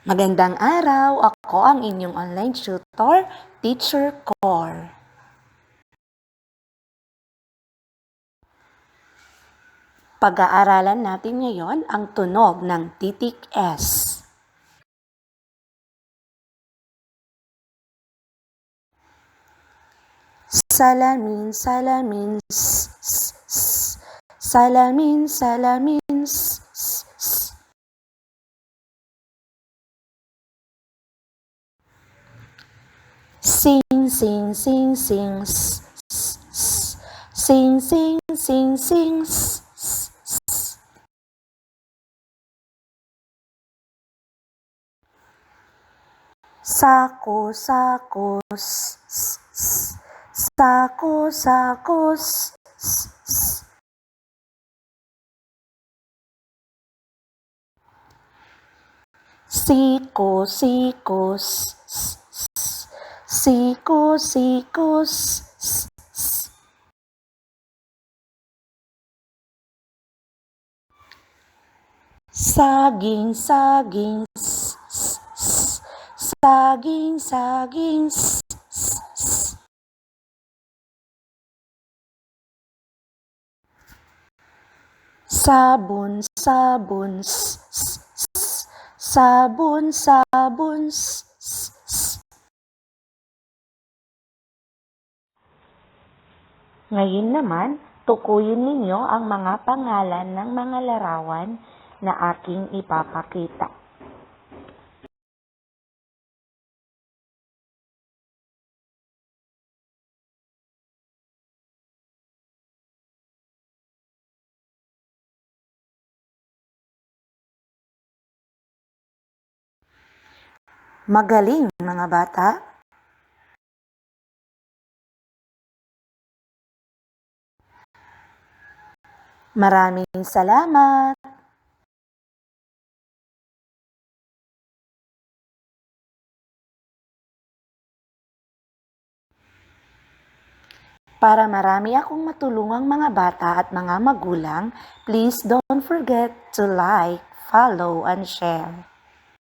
Magandang araw! Ako ang inyong online tutor, Teacher Cor. Pag-aaralan natin ngayon ang tunog ng titik S. Salamin, salamin, s, s, s. Salamin, salamin, s, s, s. Sing, sing, sing, sing, s, s, s. Sing, sing, sing, sing, s, s, s. Sako, sako, s, s, s. Sako, sako, s, s, s. Siko, siko, s, s, s. Siko, siko, s, s, s. Saging, saging, s, s, s. Saging, saging, s, s, s. Sabon, sabon, s, s, s. Sabon, sabon, s, s, s. Ngayon naman, tukuyin ninyo ang mga pangalan ng mga larawan na aking ipapakita. Magaling, mga bata! Maraming salamat! Para marami akong matulungang mga bata at mga magulang, please don't forget to like, follow, and share.